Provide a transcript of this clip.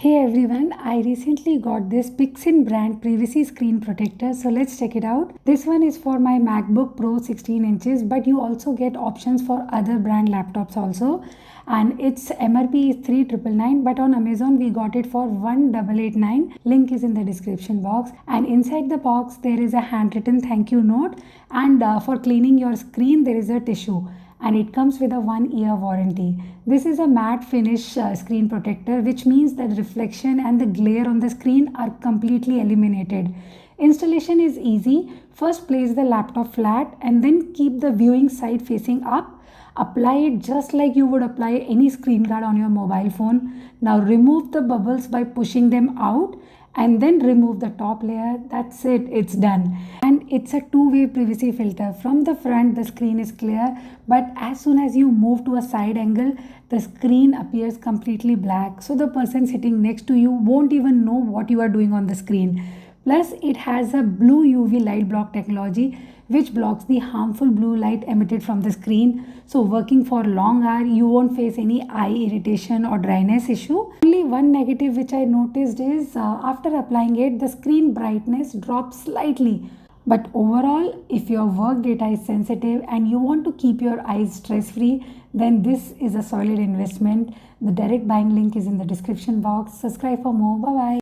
Hey everyone, I recently got this Pxin brand privacy screen protector, so let's check it out. This one is for my MacBook Pro 16 inches, but you also get options for other brand laptops also. And its MRP is 3,999, but on Amazon we got it for 1,889. Link is in the description box. And inside the box there is a handwritten thank you note, and for cleaning your screen there is a tissue. And it comes with a 1-year warranty. This is a matte finish screen protector, which means that reflection and the glare on the screen are completely eliminated. Installation is easy. First place the laptop flat and then keep the viewing side facing up. Apply it just like you would apply any screen guard on your mobile phone. Now remove the bubbles by pushing them out and then remove the top layer. That's it, it's done. And it's a two-way privacy filter. From the front the screen is clear, but as soon as you move to a side angle the screen appears completely black, so the person sitting next to you won't even know what you are doing on the screen. Plus it has a blue UV light block technology which blocks the harmful blue light emitted from the screen. So working for long hours, you won't face any eye irritation or dryness issue. Only one negative which I noticed is after applying it, the screen brightness drops slightly. But overall, if your work data is sensitive and you want to keep your eyes stress-free, then this is a solid investment. The direct buying link is in the description box. Subscribe for more. Bye-bye.